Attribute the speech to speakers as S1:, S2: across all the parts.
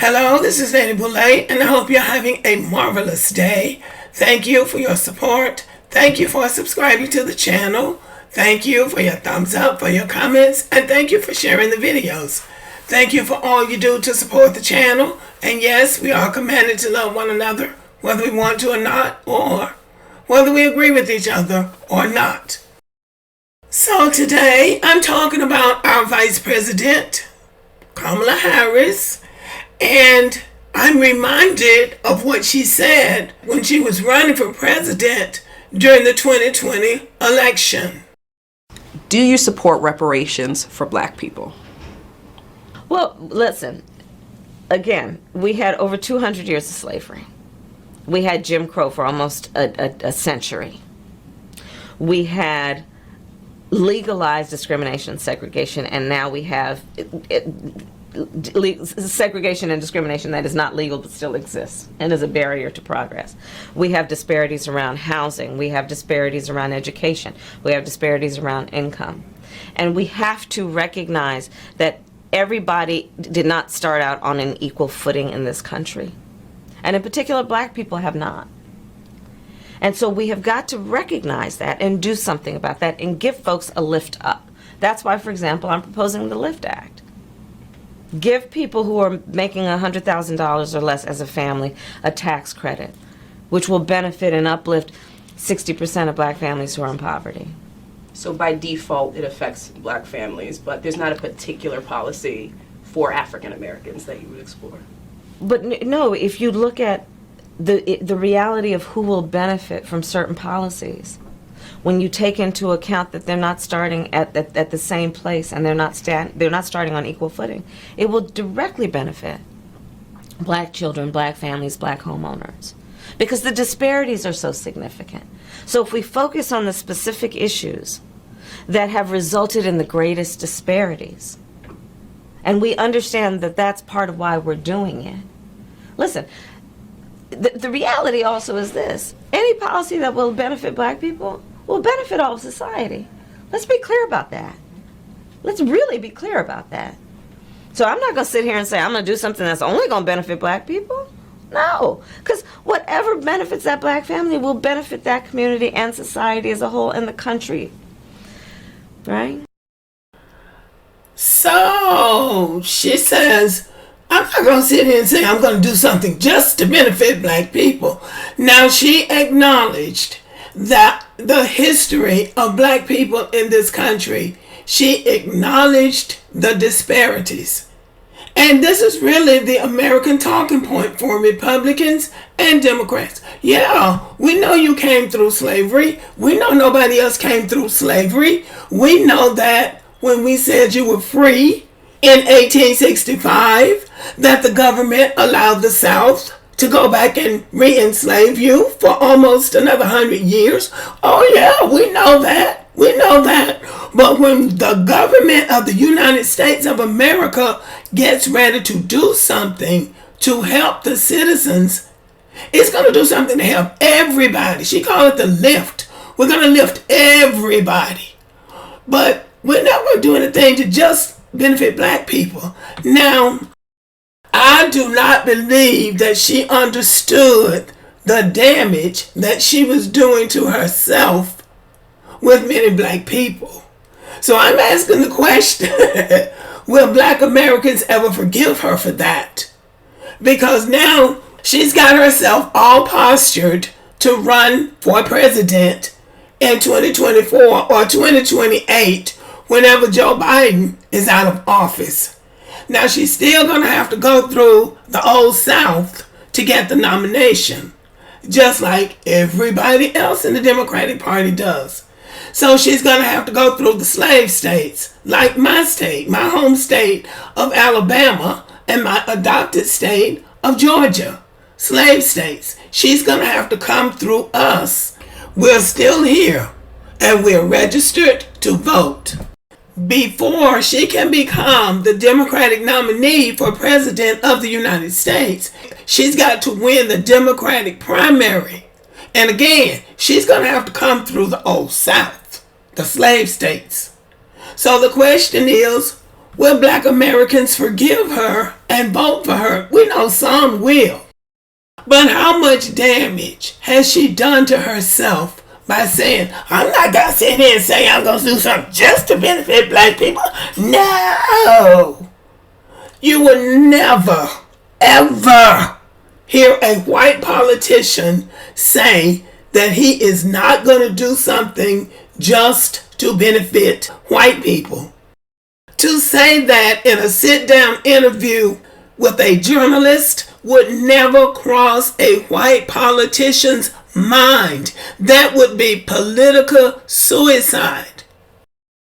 S1: Hello, this is Lady Boulay, and I hope you're having a marvelous day. Thank you for your support. Thank you for subscribing to the channel. Thank you for your thumbs up, for your comments, and thank you for sharing the videos. Thank you for all you do to support the channel. And yes, we are commanded to love one another, whether we want to or not, or whether we agree with each other or not. So today, I'm talking about our Vice President, Kamala Harris, and I'm reminded of what she said when she was running for president during the 2020 election.
S2: Do you support reparations for black people?
S3: Well, listen, again, we had over 200 years of slavery. We had Jim Crow for almost a century. We had legalized discrimination and segregation, and now we have segregation and discrimination that is not legal but still exists and is a barrier to progress. We have disparities around housing. We have disparities around education. We have disparities around income. And we have to recognize that everybody did not start out on an equal footing in this country. And in particular, black people have not. And so we have got to recognize that and do something about that and give folks a lift up. That's why, for example, I'm proposing the LIFT Act. Give people who are making $100,000 or less as a family a tax credit, which will benefit and uplift 60% of black families who are in poverty.
S2: So by default, it affects black families, but there's not a particular policy for African Americans that you would explore.
S3: But no, if you look at the reality of who will benefit from certain policies, when you take into account that they're not starting at the same place and they're not starting on equal footing, it will directly benefit black children, black families, black homeowners, because the disparities are so significant. So if we focus on the specific issues that have resulted in the greatest disparities, and we understand that that's part of why we're doing it. Listen, the reality also is this: any policy that will benefit black people will benefit all of society. Let's be clear about that. Let's really be clear about that. So I'm not going to sit here and say I'm going to do something that's only going to benefit black people. No, because whatever benefits that black family will benefit that community and society as a whole and the country. Right?
S1: So she says, I'm not going to sit here and say I'm going to do something just to benefit black people. Now, she acknowledged that the history of black people in this country, she acknowledged the disparities. And this is really the American talking point for Republicans and Democrats. Yeah, we know you came through slavery. We know nobody else came through slavery. We know that when we said you were free in 1865, that the government allowed the South to go back and re-enslave you for almost another 100 years. Oh yeah, we know that. We know that. But when the government of the United States of America gets ready to do something to help the citizens, it's going to do something to help everybody. She called it the lift. We're going to lift everybody. But we're not going to do anything to just benefit black people. Now, I do not believe that she understood the damage that she was doing to herself with many black people. So I'm asking the question, will black Americans ever forgive her for that? Because now she's got herself all postured to run for president in 2024 or 2028, whenever Joe Biden is out of office. Now, she's still going to have to go through the Old South to get the nomination, just like everybody else in the Democratic Party does. So she's going to have to go through the slave states, like my state, my home state of Alabama, and my adopted state of Georgia. Slave states. She's going to have to come through us. We're still here, and we're registered to vote. Before she can become the Democratic nominee for President of the United States, she's got to win the Democratic primary. And again, she's going to have to come through the Old South, the slave states. So the question is, Will black Americans forgive her and vote for her? We know some will. But how much damage has she done to herself by saying, I'm not going to sit here and say I'm going to do something just to benefit black people? No! You will never, ever hear a white politician say that he is not going to do something just to benefit white people. To say that in a sit-down interview with a journalist would never cross a white politician's mind. That would be political suicide.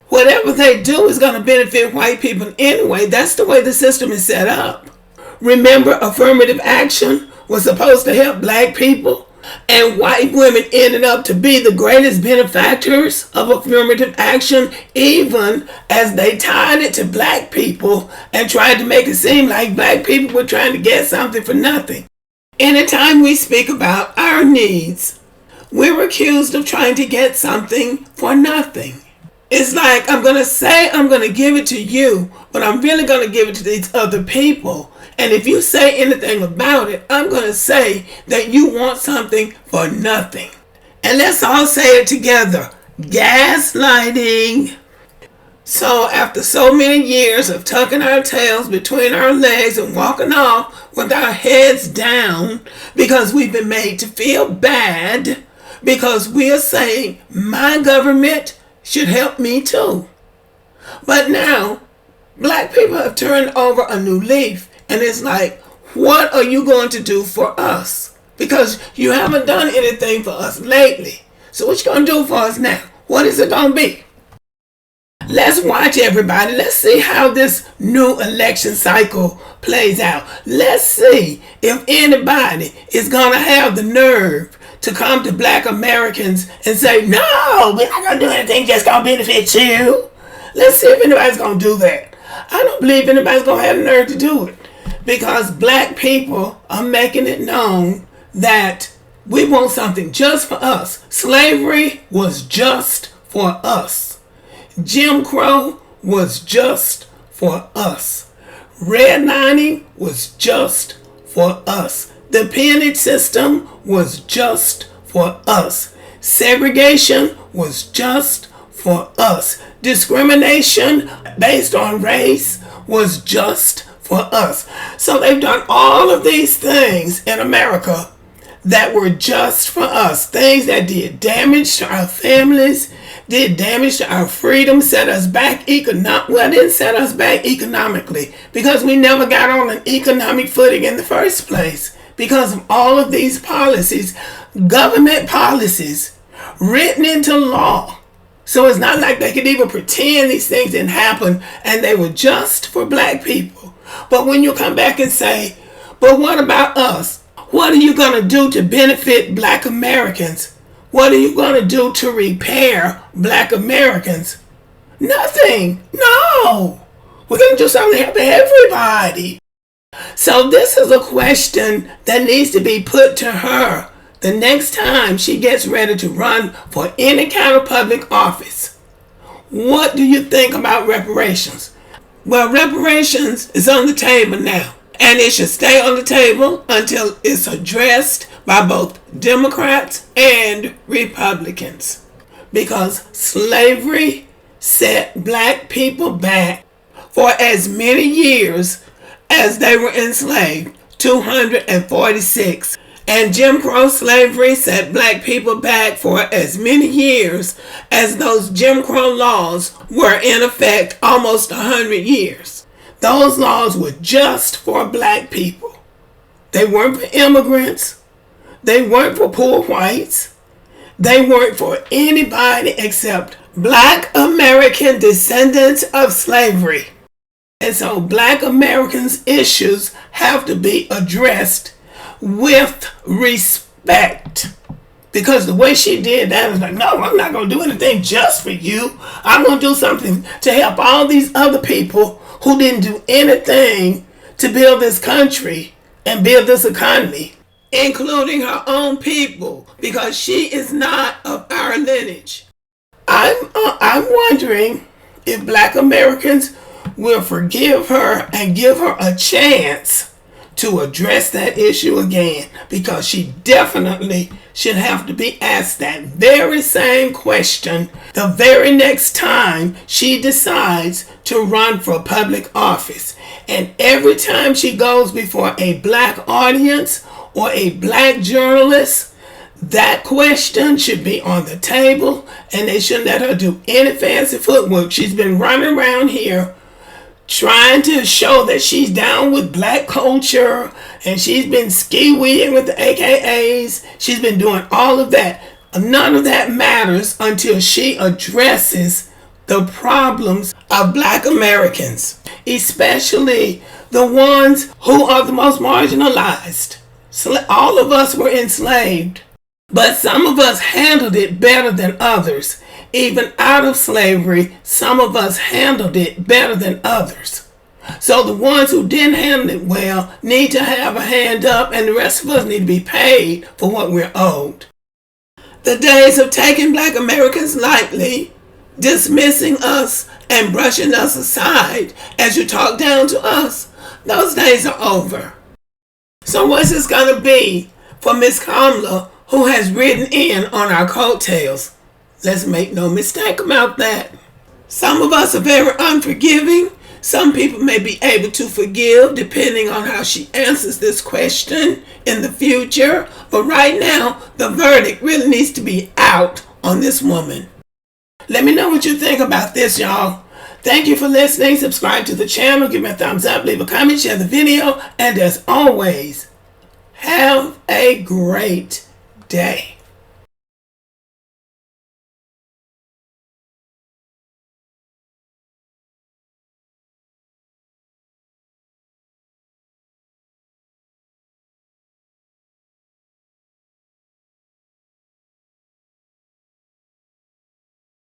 S1: Whatever they do is going to benefit white people anyway. That's the way the system is set up. Remember, affirmative action was supposed to help black people, and white women ended up to be the greatest benefactors of affirmative action, even as they tied it to black people and tried to make it seem like black people were trying to get something for nothing. Anytime we speak about our needs, we're accused of trying to get something for nothing. It's like, I'm going to say I'm going to give it to you, but I'm really going to give it to these other people. And if you say anything about it, I'm going to say that you want something for nothing. And let's all say it together. Gaslighting. So after so many years of tucking our tails between our legs and walking off with our heads down because we've been made to feel bad because we are saying my government should help me too. But now, black people have turned over a new leaf, and it's like, what are you going to do for us? Because you haven't done anything for us lately. So what you going to do for us now? What is it going to be? Let's watch, everybody. Let's see how this new election cycle plays out. Let's see if anybody is going to have the nerve to come to black Americans and say, no, we're not going to do anything just going to benefit you. Let's see if anybody's going to do that. I don't believe anybody's going to have the nerve to do it, because black people are making it known that we want something just for us. Slavery was just for us. Jim Crow was just for us. Redlining was just for us. The peonage system was just for us. Segregation was just for us. Discrimination based on race was just for us. So they've done all of these things in America that were just for us. Things that did damage to our families, did damage to our freedom, set us back didn't set us back economically, because we never got on an economic footing in the first place because of all of these policies, government policies written into law. So it's not like they could even pretend these things didn't happen and they were just for black people. But when you come back and say, but what about us? What are you going to do to benefit black Americans? What are you going to do to repair black Americans? Nothing. No. We're going to do something to help everybody. So this is a question that needs to be put to her the next time she gets ready to run for any kind of public office. What do you think about reparations? Well, reparations is on the table now, and it should stay on the table until it's addressed by both Democrats and Republicans, because slavery set black people back for as many years as they were enslaved, 246. And Jim Crow slavery set black people back for as many years as those Jim Crow laws were in effect, almost 100 years. Those laws were just for black people. They weren't for immigrants. They weren't for poor whites. They weren't for anybody except black American descendants of slavery. And so black Americans' issues have to be addressed with respect. Because the way she did that is like, no, I'm not going to do anything just for you. I'm going to do something to help all these other people who didn't do anything to build this country and build this economy, including her own people, because she is not of our lineage. I'm wondering if black Americans will forgive her and give her a chance to address that issue again, because she definitely should have to be asked that very same question the very next time she decides to run for public office. And every time she goes before a black audience or a black journalist, that question should be on the table, and they shouldn't let her do any fancy footwork. She's been running around here trying to show that she's down with black culture, and she's been ski-weeing with the AKAs. She's been doing all of that. None of that matters until she addresses the problems of black Americans, especially the ones who are the most marginalized. All of us were enslaved, but some of us handled it better than others. Even out of slavery, some of us handled it better than others. So the ones who didn't handle it well need to have a hand up, and the rest of us need to be paid for what we're owed. The days of taking black Americans lightly, dismissing us, and brushing us aside as you talk down to us, those days are over. So what's this going to be for Miss Kamala, who has ridden in on our coattails? Let's make no mistake about that. Some of us are very unforgiving. Some people may be able to forgive depending on how she answers this question in the future. But right now, the verdict really needs to be out on this woman. Let me know what you think about this, y'all. Thank you for listening. Subscribe to the channel. Give me a thumbs up. Leave a comment. Share the video. And as always, have a great day.